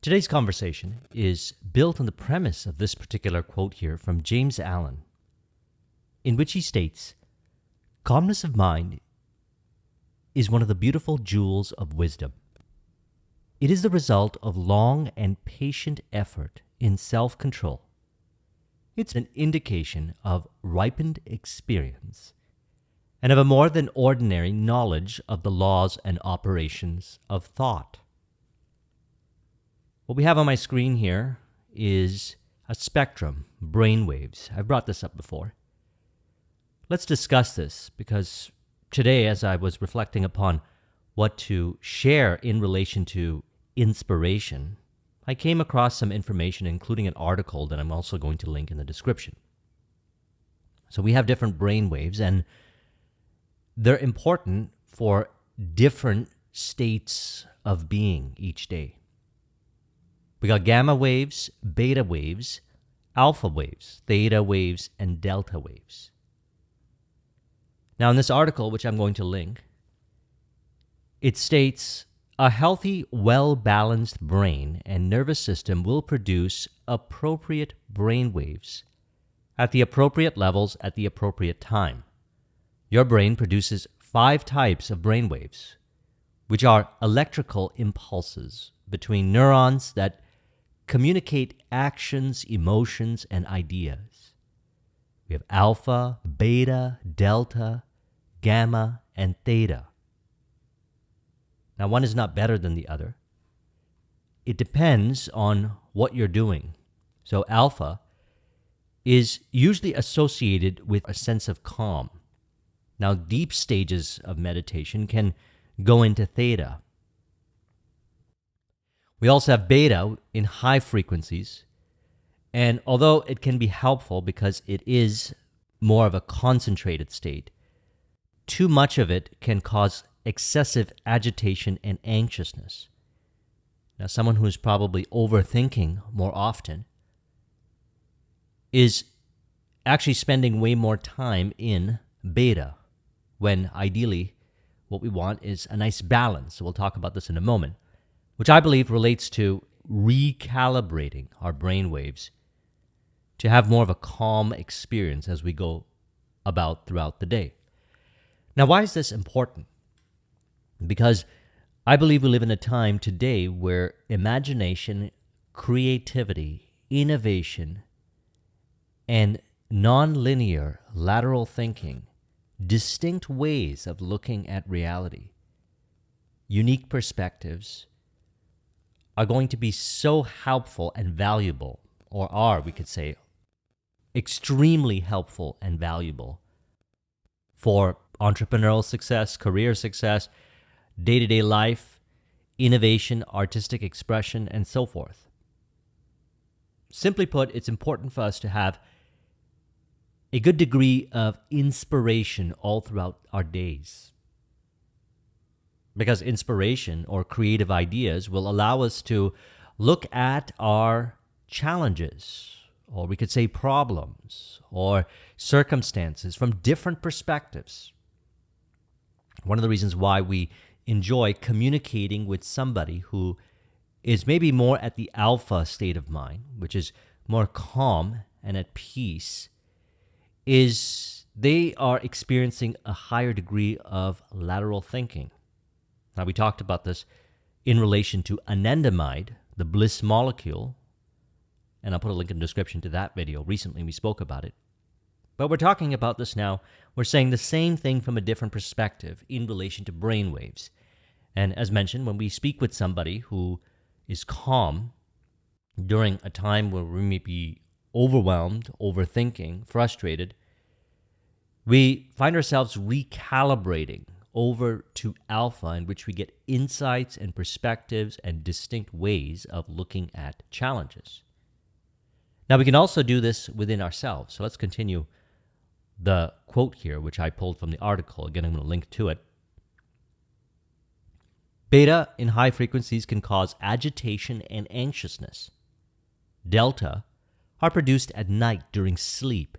Today's conversation is built on the premise of this particular quote here from James Allen, in which he states, "Calmness of mind is one of the beautiful jewels of wisdom. It is the result of long and patient effort in self-control. It's an indication of ripened experience and of a more than ordinary knowledge of the laws and operations of thought." What we have on my screen here is a spectrum, brainwaves. I've brought this up before. Let's discuss this because today, as I was reflecting upon what to share in relation to inspiration, I came across some information, including an article that I'm also going to link in the description. So we have different brainwaves, and they're important for different states of being each day. We got gamma waves, beta waves, alpha waves, theta waves, and delta waves. Now, in this article, which I'm going to link, it states, a healthy, well-balanced brain and nervous system will produce appropriate brain waves at the appropriate levels at the appropriate time. Your brain produces 5 types of brain waves, which are electrical impulses between neurons that communicate actions, emotions, and ideas. We have alpha, beta, delta, gamma, and theta. Now, one is not better than the other. It depends on what you're doing. So alpha is usually associated with a sense of calm. Now, deep stages of meditation can go into theta. We also have beta in high frequencies, and although it can be helpful because it is more of a concentrated state, too much of it can cause excessive agitation and anxiousness. Now, someone who's probably overthinking more often is actually spending way more time in beta, when ideally what we want is a nice balance. So we'll talk about this in a moment, which I believe relates to recalibrating our brain waves to have more of a calm experience as we go about throughout the day. Now, why is this important? Because I believe we live in a time today where imagination, creativity, innovation, and nonlinear lateral thinking, distinct ways of looking at reality, unique perspectives, are going to be so helpful and valuable, or are, we could say, extremely helpful and valuable for entrepreneurial success, career success, day-to-day life, innovation, artistic expression, and so forth. Simply put, it's important for us to have a good degree of inspiration all throughout our days. Because inspiration or creative ideas will allow us to look at our challenges, or we could say problems, or circumstances from different perspectives. One of the reasons why we enjoy communicating with somebody who is maybe more at the alpha state of mind, which is more calm and at peace, is they are experiencing a higher degree of lateral thinking. Now, we talked about this in relation to anandamide, the bliss molecule, and I'll put a link in the description to that video. Recently, we spoke about it. But we're talking about this now. We're saying the same thing from a different perspective in relation to brainwaves. And as mentioned, when we speak with somebody who is calm during a time where we may be overwhelmed, overthinking, frustrated, we find ourselves recalibrating over to alpha, in which we get insights and perspectives and distinct ways of looking at challenges. Now, we can also do this within ourselves. So let's continue the quote here, which I pulled from the article. Again, I'm going to link to it. Beta in high frequencies can cause agitation and anxiousness. Delta are produced at night during sleep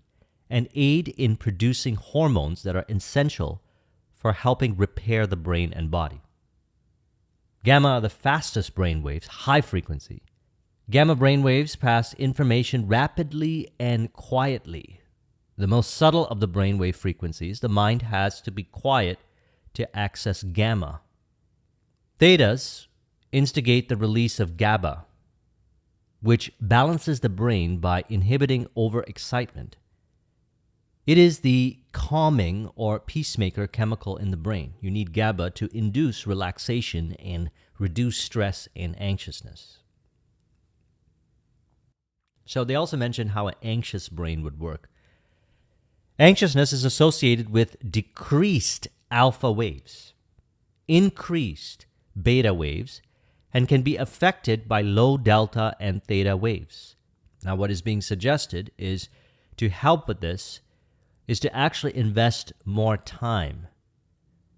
and aid in producing hormones that are essential for helping repair the brain and body. Gamma are the fastest brain waves, high frequency, Gamma brainwaves pass information rapidly and quietly. The most subtle of the brainwave frequencies, the mind has to be quiet to access gamma. Thetas instigate the release of GABA, which balances the brain by inhibiting overexcitement. It is the calming or peacemaker chemical in the brain. You need GABA to induce relaxation and reduce stress and anxiousness. So they also mention how an anxious brain would work. Anxiousness is associated with decreased alpha waves, increased beta waves, and can be affected by low delta and theta waves. Now, what is being suggested is to help with this is to actually invest more time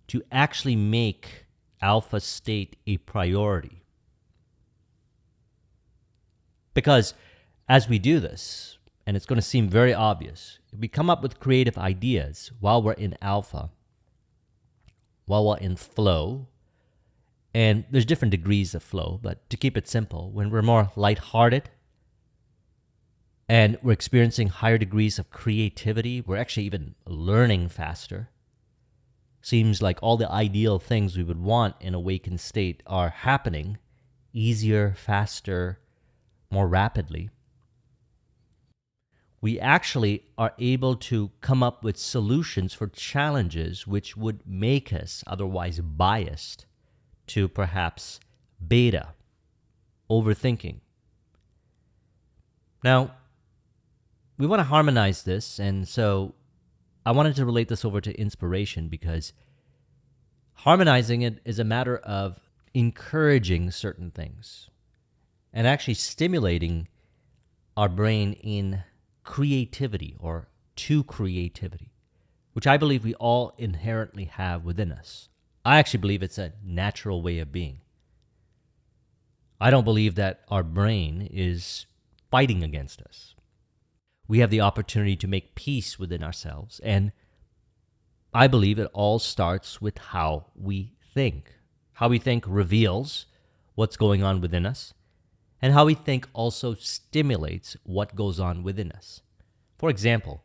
to actually make alpha state a priority. Because as we do this, and it's going to seem very obvious, if we come up with creative ideas while we're in alpha, while we're in flow, and there's different degrees of flow, but to keep it simple, when we're more lighthearted and we're experiencing higher degrees of creativity, we're actually even learning faster. Seems like all the ideal things we would want in a awakened state are happening easier, faster, more rapidly. We actually are able to come up with solutions for challenges which would make us otherwise biased to perhaps beta, overthinking. Now, we want to harmonize this, and so I wanted to relate this over to inspiration because harmonizing it is a matter of encouraging certain things and actually stimulating our brain in creativity or to creativity, which I believe we all inherently have within us. I actually believe it's a natural way of being. I don't believe that our brain is fighting against us. We have the opportunity to make peace within ourselves, and I believe it all starts with how we think. How we think reveals what's going on within us, and how we think also stimulates what goes on within us. For example,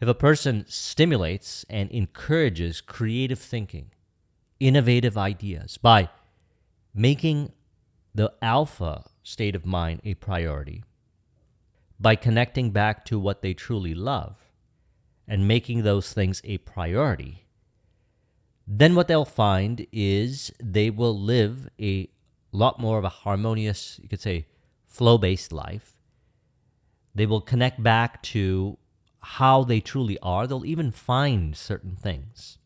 if a person stimulates and encourages creative thinking, innovative ideas by making the alpha state of mind a priority, by connecting back to what they truly love and making those things a priority, then what they'll find is they will live a lot more of a harmonious, you could say, flow-based life. They will connect back to how they truly are. They'll even find certain things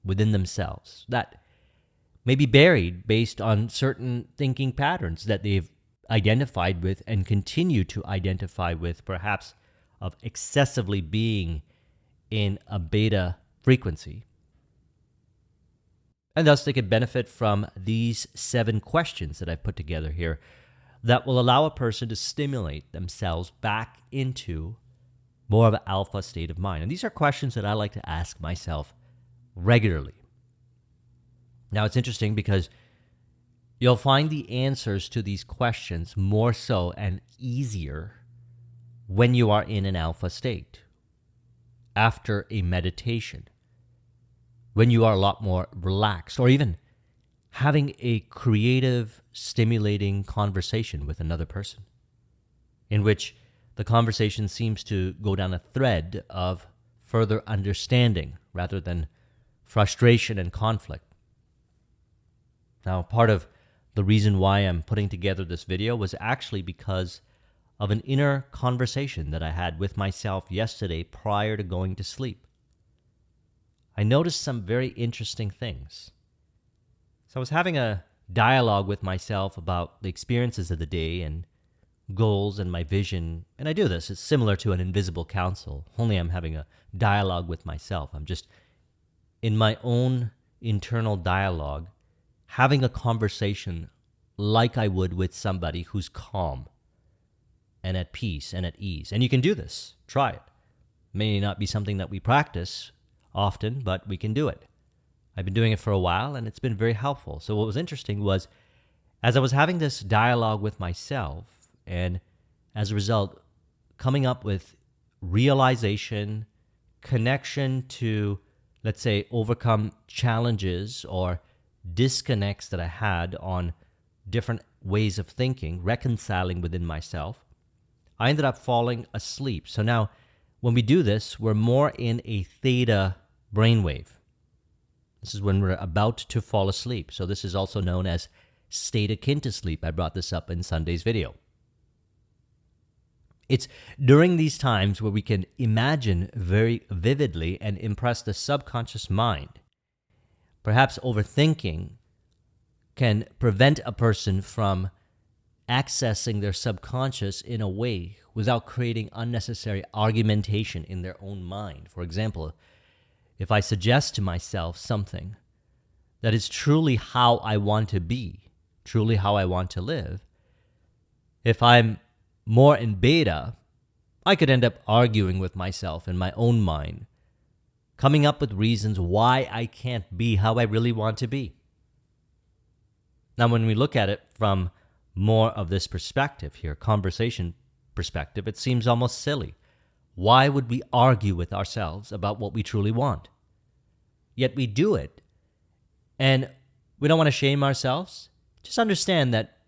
within themselves that may be buried based on certain thinking patterns that they've identified with and continue to identify with, perhaps of excessively being in a beta frequency. And thus they could benefit from these 7 questions that I've put together here that will allow a person to stimulate themselves back into more of an alpha state of mind. And these are questions that I like to ask myself regularly. Now, it's interesting because you'll find the answers to these questions more so and easier when you are in an alpha state, after a meditation, when you are a lot more relaxed, or even having a creative, stimulating conversation with another person, in which the conversation seems to go down a thread of further understanding rather than frustration and conflict. Now, part of the reason why I'm putting together this video was actually because of an inner conversation that I had with myself yesterday prior to going to sleep. I noticed some very interesting things. So I was having a dialogue with myself about the experiences of the day and goals and my vision. And I do this. It's similar to an invisible counsel, only I'm having a dialogue with myself. I'm just in my own internal dialogue, having a conversation like I would with somebody who's calm and at peace and at ease. And you can do this. Try it. May not be something that we practice often, but we can do it. I've been doing it for a while, and it's been very helpful. So what was interesting was, as I was having this dialogue with myself, and as a result, coming up with realization, connection to, let's say, overcome challenges or disconnects that I had on different ways of thinking, reconciling within myself, I ended up falling asleep. So now, when we do this, we're more in a theta brainwave. This is when we're about to fall asleep. So this is also known as state akin to sleep. I brought this up in Sunday's video. It's during these times where we can imagine very vividly and impress the subconscious mind. Perhaps overthinking can prevent a person from accessing their subconscious in a way without creating unnecessary argumentation in their own mind. For example, if I suggest to myself something that is truly how I want to be, truly how I want to live, if I'm more in beta, I could end up arguing with myself in my own mind, coming up with reasons why I can't be how I really want to be. Now, when we look at it from more of this perspective here, conversation perspective, it seems almost silly. Why would we argue with ourselves about what we truly want? Yet we do it, and we don't want to shame ourselves. Just understand that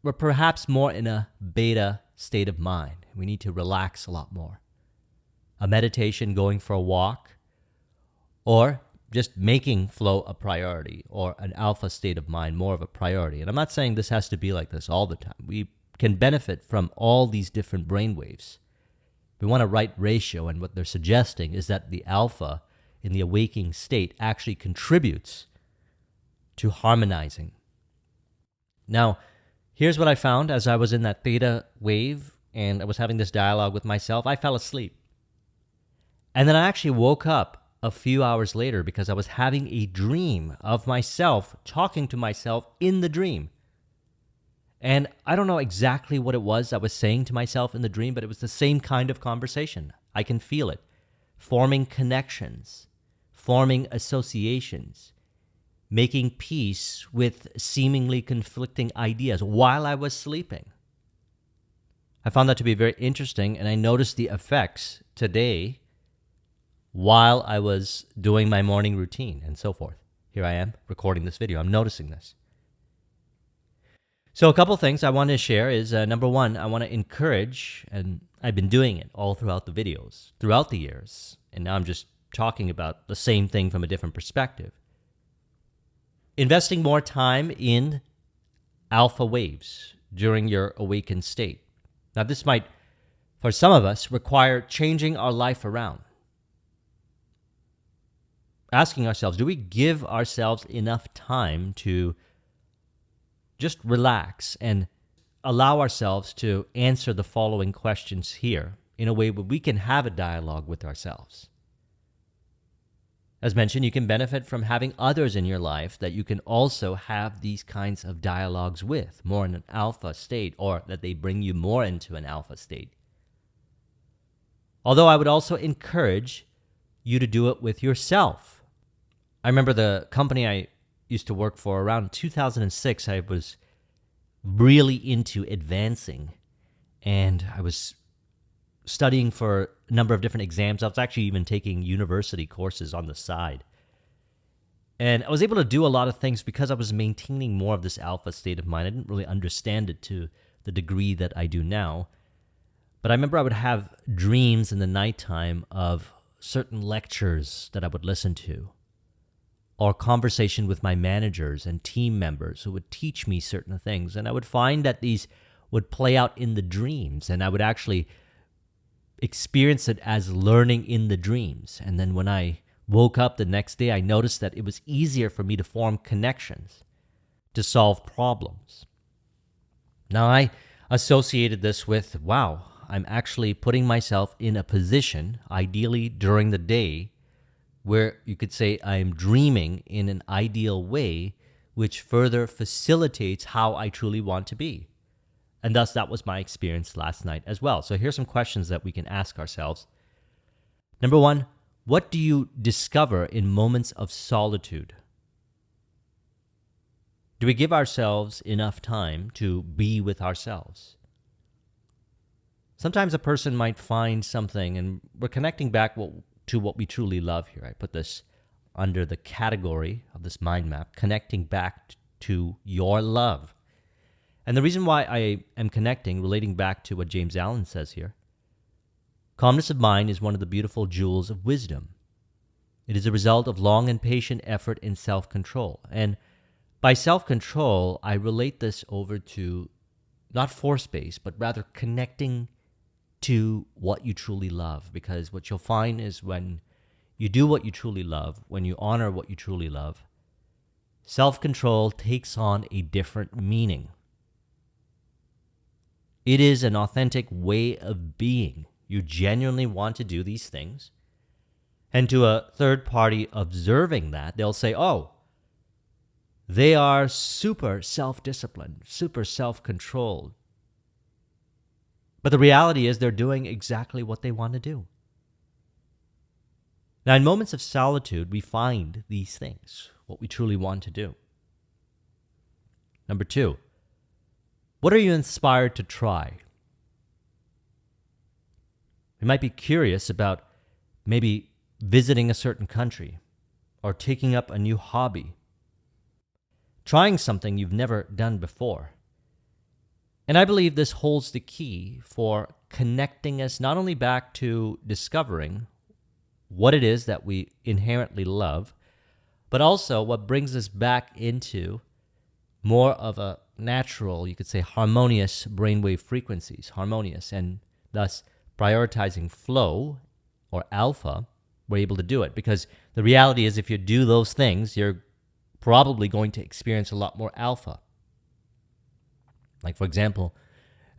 we're perhaps more in a beta state of mind. We need to relax a lot more. A meditation, going for a walk, or just making flow a priority, or an alpha state of mind more of a priority. And I'm not saying this has to be like this all the time. We can benefit from all these different brainwaves. We want a right ratio, and what they're suggesting is that the alpha in the awaking state actually contributes to harmonizing. Now, here's what I found as I was in that theta wave and I was having this dialogue with myself. I fell asleep. And then I actually woke up a few hours later because I was having a dream of myself talking to myself in the dream. And I don't know exactly what it was I was saying to myself in the dream, but it was the same kind of conversation. I can feel it. Forming connections, forming associations, making peace with seemingly conflicting ideas while I was sleeping. I found that to be very interesting, and I noticed the effects today while I was doing my morning routine and so forth. Here I am recording this video. I'm noticing this. So a couple things I want to share is, number one, I want to encourage, and I've been doing it all throughout the videos, throughout the years, and now I'm just talking about the same thing from a different perspective. Investing more time in alpha waves during your awakened state. Now, this might, for some of us, require changing our life around. Asking ourselves, do we give ourselves enough time to just relax and allow ourselves to answer the following questions here in a way where we can have a dialogue with ourselves? As mentioned, you can benefit from having others in your life that you can also have these kinds of dialogues with, more in an alpha state, or that they bring you more into an alpha state. Although I would also encourage you to do it with yourself. I remember the company I used to work for around 2006, I was really into advancing, and I was studying for a number of different exams. I was actually even taking university courses on the side. And I was able to do a lot of things because I was maintaining more of this alpha state of mind. I didn't really understand it to the degree that I do now. But I remember I would have dreams in the nighttime of certain lectures that I would listen to, or conversation with my managers and team members who would teach me certain things. And I would find that these would play out in the dreams, and I would actually experience it as learning in the dreams. And then when I woke up the next day, I noticed that it was easier for me to form connections, to solve problems. Now, I associated this with, wow, I'm actually putting myself in a position, ideally during the day, where you could say I'm dreaming in an ideal way, which further facilitates how I truly want to be. And thus, that was my experience last night as well. So here's some questions that we can ask ourselves. Number one, what do you discover in moments of solitude? Do we give ourselves enough time to be with ourselves? Sometimes a person might find something, and we're connecting back to what we truly love here. I put this under the category of this mind map, connecting back to your love. And the reason why I am connecting, relating back to what James Allen says here, calmness of mind is one of the beautiful jewels of wisdom. It is a result of long and patient effort in self-control. And by self-control, I relate this over to not force-based, but rather connecting to what you truly love. Because what you'll find is when you do what you truly love, when you honor what you truly love, self-control takes on a different meaning. It is an authentic way of being. You genuinely want to do these things. And to a third party observing that, they'll say, oh, they are super self-disciplined, super self-controlled. But the reality is they're doing exactly what they want to do. Now, in moments of solitude, we find these things, what we truly want to do. Number 2, what are you inspired to try? You might be curious about maybe visiting a certain country or taking up a new hobby, trying something you've never done before. And I believe this holds the key for connecting us not only back to discovering what it is that we inherently love, but also what brings us back into more of a natural, you could say, harmonious brainwave frequencies, harmonious, and thus prioritizing flow or alpha. We're able to do it because the reality is if you do those things, you're probably going to experience a lot more alpha. Like, for example,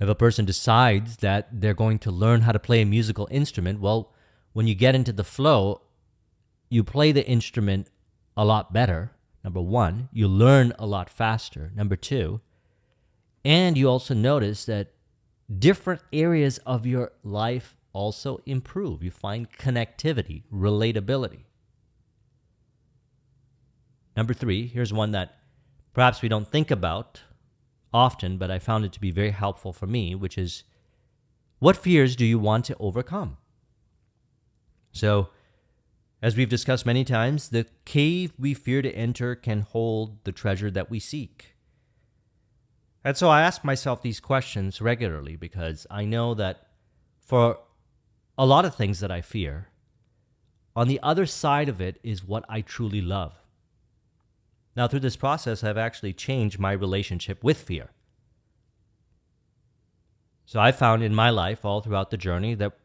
if a person decides that they're going to learn how to play a musical instrument, well, when you get into the flow, you play the instrument a lot better, number one. You learn a lot faster, number 2. And you also notice that different areas of your life also improve. You find connectivity, relatability. Number 3, here's one that perhaps we don't think about often, but I found it to be very helpful for me, which is, what fears do you want to overcome? So, as we've discussed many times, the cave we fear to enter can hold the treasure that we seek. And so I ask myself these questions regularly because I know that for a lot of things that I fear, on the other side of it is what I truly love. Now, through this process, I've actually changed my relationship with fear. So I found in my life, all throughout the journey, that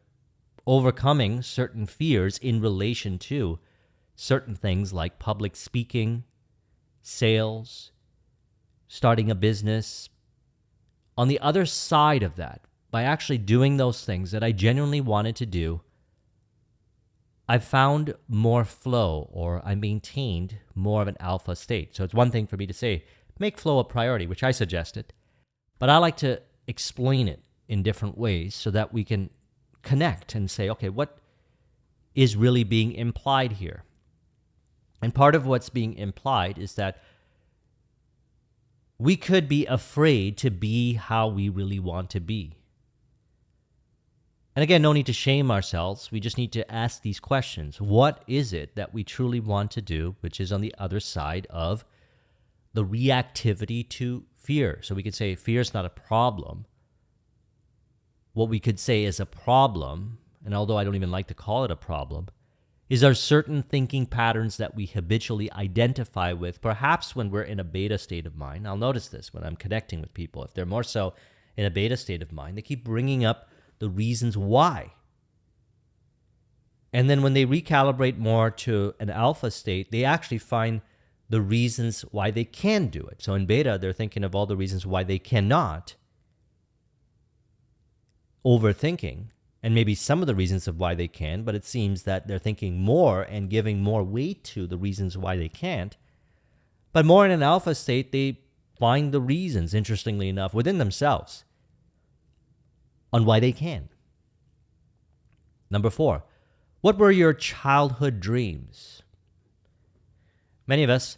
overcoming certain fears in relation to certain things like public speaking, sales, starting a business, on the other side of that, by actually doing those things that I genuinely wanted to do, I found more flow, or I maintained more of an alpha state. So it's one thing for me to say, make flow a priority, which I suggested, but I like to explain it in different ways so that we can connect and say, okay, what is really being implied here? And part of what's being implied is that we could be afraid to be how we really want to be. And again, no need to shame ourselves. We just need to ask these questions. What is it that we truly want to do, which is on the other side of the reactivity to fear? So we could say fear is not a problem. What we could say is a problem, and although I don't even like to call it a problem, is there certain thinking patterns that we habitually identify with, perhaps when we're in a beta state of mind. I'll notice this when I'm connecting with people. If they're more so in a beta state of mind, they keep bringing up the reasons why. And then when they recalibrate more to an alpha state, they actually find the reasons why they can do it. So in beta, they're thinking of all the reasons why they cannot, overthinking, and maybe some of the reasons of why they can, but it seems that they're thinking more and giving more weight to the reasons why they can't. But more in an alpha state, they find the reasons, interestingly enough, within themselves on why they can. Number 4, what were your childhood dreams? Many of us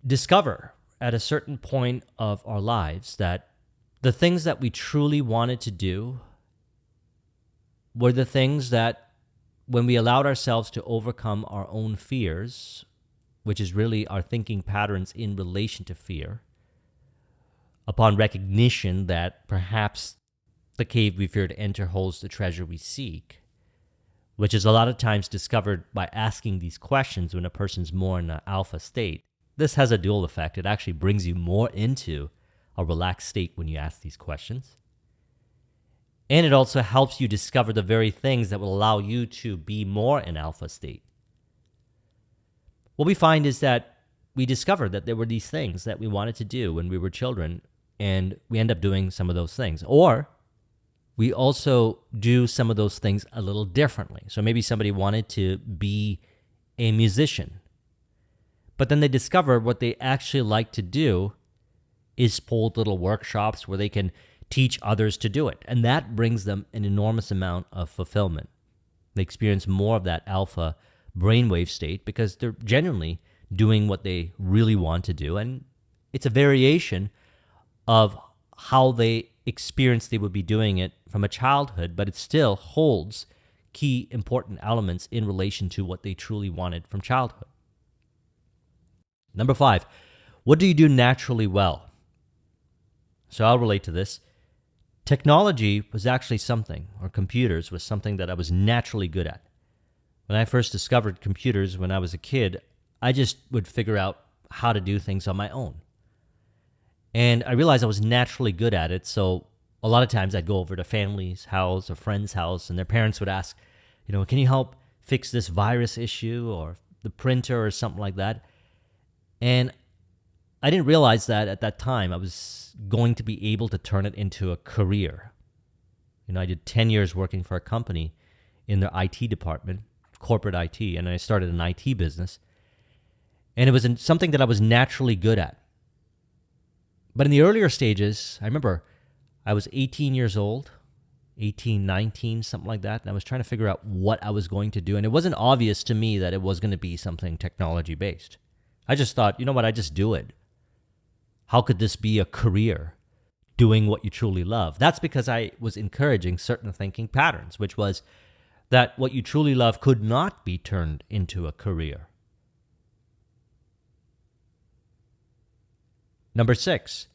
discover at a certain point of our lives that the the things that we truly wanted to do were the things that, when we allowed ourselves to overcome our own fears, which is really our thinking patterns in relation to fear, upon recognition that perhaps the cave we fear to enter holds the treasure we seek, which is a lot of times discovered by asking these questions when a person's more in an alpha state. This has a dual effect. It actually brings you more into a relaxed state when you ask these questions. And it also helps you discover the very things that will allow you to be more in alpha state. What we find is that we discovered that there were these things that we wanted to do when we were children, and we end up doing some of those things. Or we also do some of those things a little differently. So maybe somebody wanted to be a musician, but then they discover what they actually like to do is hold little workshops where they can teach others to do it. And that brings them an enormous amount of fulfillment. They experience more of that alpha brainwave state because they're genuinely doing what they really want to do. And it's a variation of how they experience they would be doing it from a childhood, but it still holds key important elements in relation to what they truly wanted from childhood. Number 5, what do you do naturally well? So I'll relate to this. Technology was actually something, or computers was something that I was naturally good at. When I first discovered computers when I was a kid, I just would figure out how to do things on my own. And I realized I was naturally good at it, so a lot of times I'd go over to family's house or friend's house, and their parents would ask, can you help fix this virus issue or the printer or something like that? And I didn't realize that at that time I was going to be able to turn it into a career. I did 10 years working for a company in their IT department, corporate IT, and I started an IT business. And it was something that I was naturally good at. But in the earlier stages, I remember I was 18 years old, 18, 19, something like that, and I was trying to figure out what I was going to do. And it wasn't obvious to me that it was going to be something technology-based. I just thought, I just do it. How could this be a career, doing what you truly love? That's because I was encouraging certain thinking patterns, which was that what you truly love could not be turned into a career. Number 6,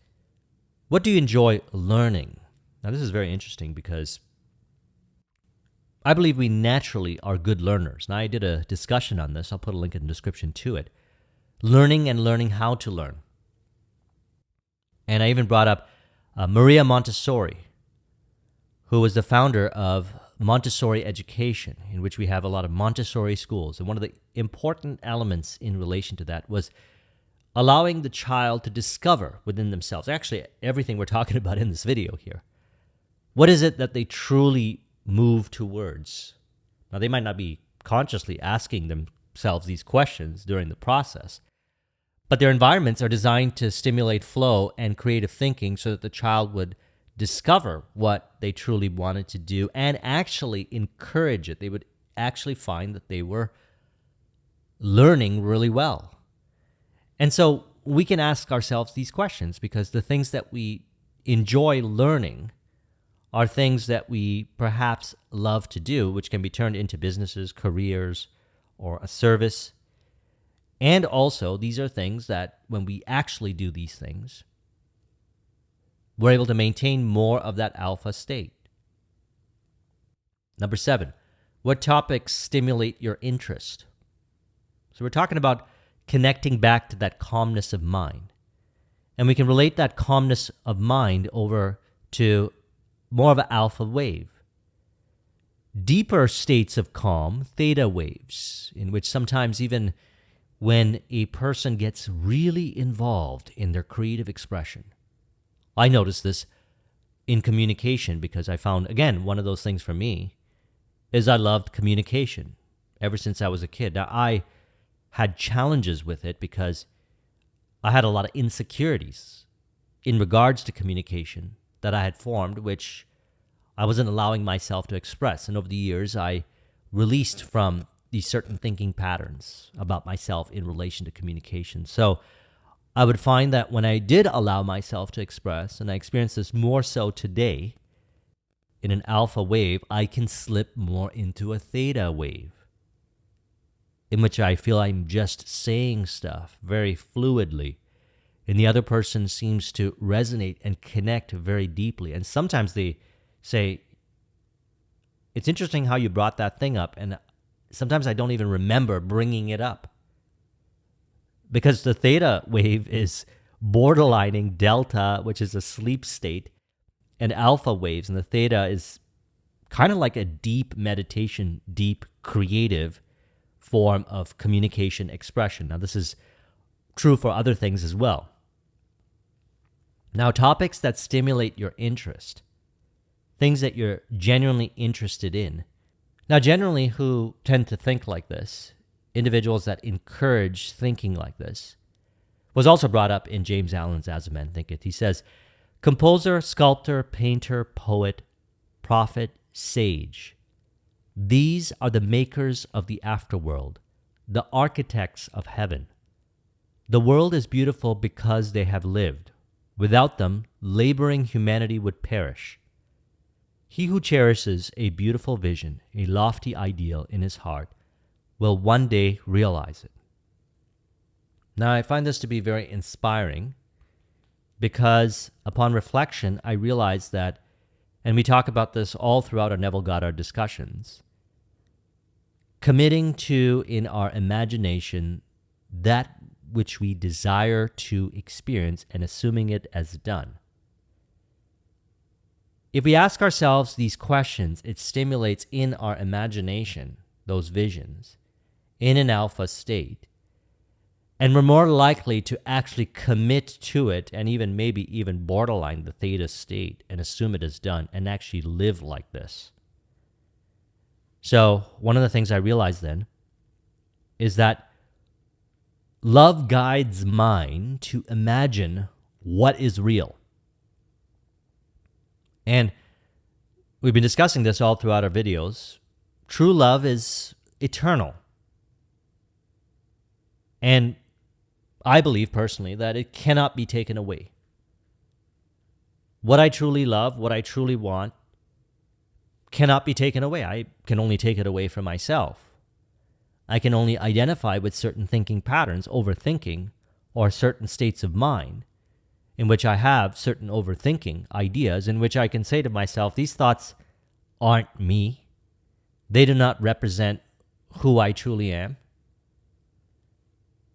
what do you enjoy learning? Now, this is very interesting because I believe we naturally are good learners. Now, I did a discussion on this. I'll put a link in the description to it. Learning and learning how to learn. And I even brought up Maria Montessori, who was the founder of Montessori education, in which we have a lot of Montessori schools. And one of the important elements in relation to that was allowing the child to discover within themselves, actually everything we're talking about in this video here, what is it that they truly move towards? Now, they might not be consciously asking themselves these questions during the process, but their environments are designed to stimulate flow and creative thinking so that the child would discover what they truly wanted to do and actually encourage it. They would actually find that they were learning really well. And so we can ask ourselves these questions because the things that we enjoy learning are things that we perhaps love to do, which can be turned into businesses, careers, or a service. And also, these are things that when we actually do these things, we're able to maintain more of that alpha state. Number 7, what topics stimulate your interest? So we're talking about connecting back to that calmness of mind. And we can relate that calmness of mind over to more of an alpha wave. Deeper states of calm, theta waves, in which sometimes even when a person gets really involved in their creative expression. I noticed this in communication because I found, again, one of those things for me is I loved communication ever since I was a kid. Now, I had challenges with it because I had a lot of insecurities in regards to communication that I had formed, which I wasn't allowing myself to express. And over the years, I released from these certain thinking patterns about myself in relation to communication. So I would find that when I did allow myself to express, and I experience this more so today in an alpha wave, I can slip more into a theta wave, in which I feel I'm just saying stuff very fluidly, and the other person seems to resonate and connect very deeply. And sometimes they say, it's interesting how you brought that thing up, and sometimes I don't even remember bringing it up. Because the theta wave is borderlining delta, which is a sleep state, and alpha waves. And the theta is kind of like a deep meditation, deep creative form of communication expression. Now, this is true for other things as well. Now, topics that stimulate your interest, things that you're genuinely interested in. Now, generally, who tend to think like this, individuals that encourage thinking like this, was also brought up in James Allen's As Men Thinketh. He says, composer, sculptor, painter, poet, prophet, sage. These are the makers of the afterworld, the architects of heaven. The world is beautiful because they have lived. Without them, laboring humanity would perish. He who cherishes a beautiful vision, a lofty ideal in his heart, will one day realize it. Now, I find this to be very inspiring because upon reflection, I realize that, and we talk about this all throughout our Neville Goddard discussions, committing to in our imagination that which we desire to experience and assuming it as done. If we ask ourselves these questions, it stimulates in our imagination those visions in an alpha state, and we're more likely to actually commit to it and maybe even borderline the theta state and assume it is done and actually live like this. So one of the things I realized then is that love guides mine to imagine what is real. And we've been discussing this all throughout our videos. True love is eternal. And I believe personally that it cannot be taken away. What I truly love, what I truly want, cannot be taken away. I can only take it away from myself. I can only identify with certain thinking patterns, overthinking, or certain states of mind in which I have certain overthinking ideas in which I can say to myself, these thoughts aren't me. They do not represent who I truly am.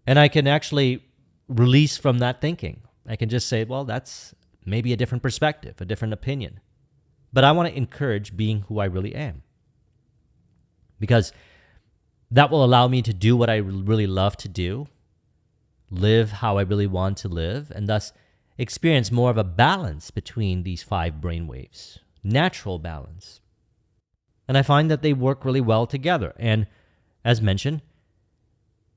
And I can actually release from that thinking. I can just say, well, that's maybe a different perspective, a different opinion. But I want to encourage being who I really am. Because that will allow me to do what I really love to do, live how I really want to live, and thus experience more of a balance between these 5 brainwaves, natural balance. And I find that they work really well together. And as mentioned,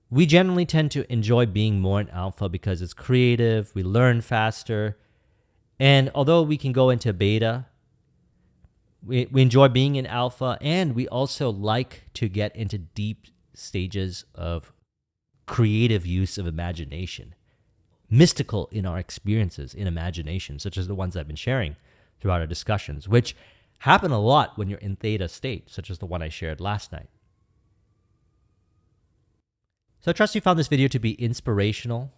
we generally tend to enjoy being more in alpha because it's creative, we learn faster, and although we can go into beta, we enjoy being in alpha, and we also like to get into deep stages of creative use of imagination, mystical in our experiences in imagination, such as the ones I've been sharing throughout our discussions, which happen a lot when you're in theta state, such as the one I shared last night. So I trust you found this video to be inspirational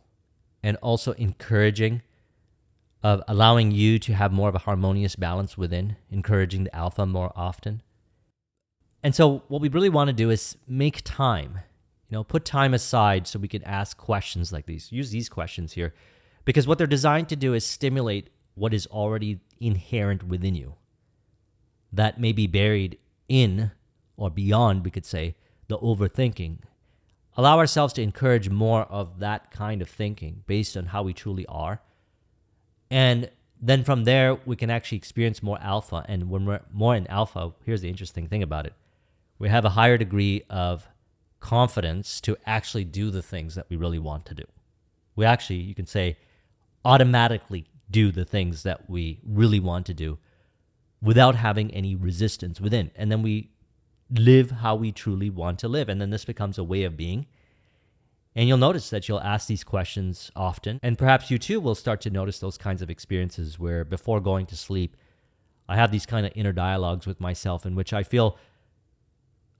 and also encouraging of allowing you to have more of a harmonious balance within, encouraging the alpha more often. And so what we really want to do is make time, put time aside so we can ask questions like these. Use these questions here because what they're designed to do is stimulate what is already inherent within you that may be buried in or beyond, we could say, the overthinking. Allow ourselves to encourage more of that kind of thinking based on how we truly are. And then from there, we can actually experience more alpha. And when we're more in alpha, here's the interesting thing about it. We have a higher degree of confidence to actually do the things that we really want to do. We actually, you can say, automatically do the things that we really want to do without having any resistance within. And then we live how we truly want to live. And then this becomes a way of being. And you'll notice that you'll ask these questions often. And perhaps you too will start to notice those kinds of experiences where before going to sleep, I have these kind of inner dialogues with myself in which I feel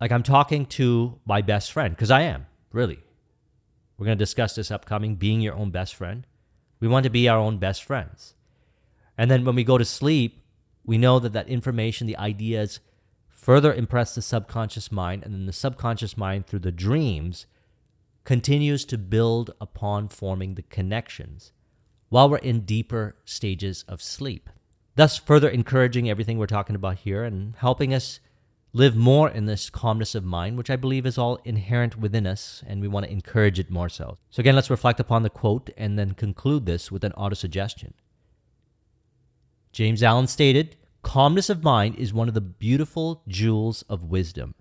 like I'm talking to my best friend, because I am, really. We're going to discuss this upcoming, being your own best friend. We want to be our own best friends. And then when we go to sleep, we know that that information, the ideas, further impress the subconscious mind, and then the subconscious mind, through the dreams, continues to build upon forming the connections while we're in deeper stages of sleep, thus further encouraging everything we're talking about here and helping us live more in this calmness of mind, which I believe is all inherent within us, and we want to encourage it more so. So again, let's reflect upon the quote and then conclude this with an autosuggestion. James Allen stated, "Calmness of mind is one of the beautiful jewels of wisdom.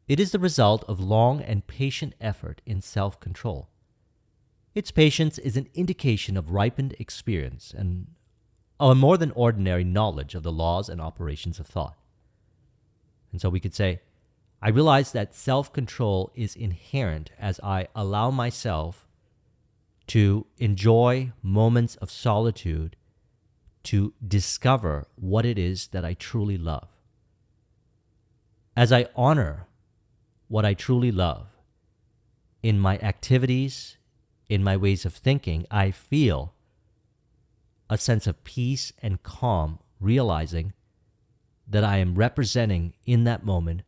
It is the result of long and patient effort in self-control. Its patience is an indication of ripened experience and a more than ordinary knowledge of the laws and operations of thought." And so we could say, I realize that self-control is inherent as I allow myself to enjoy moments of solitude to discover what it is that I truly love. As I honor what I truly love in my activities, in my ways of thinking, I feel a sense of peace and calm, realizing that I am representing in that moment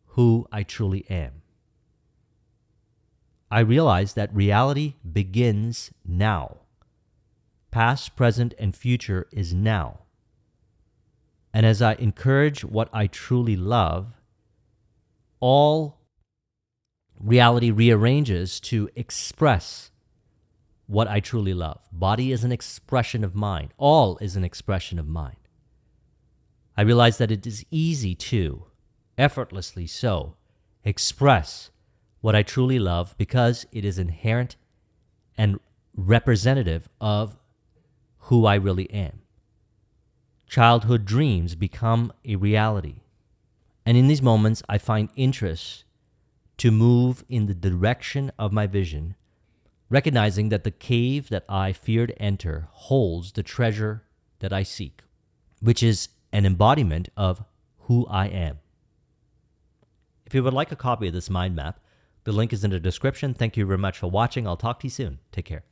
who I truly am. I realize that reality begins now. Past, present, and future is now. And as I encourage what I truly love, all reality rearranges to express what I truly love. Body is an expression of mind. All is an expression of mind. I realize that it is easy to, effortlessly so, express what I truly love because it is inherent and representative of who I really am. Childhood dreams become a reality. And in these moments, I find interest to move in the direction of my vision, recognizing that the cave that I fear to enter holds the treasure that I seek, which is an embodiment of who I am. If you would like a copy of this mind map, the link is in the description. Thank you very much for watching. I'll talk to you soon. Take care.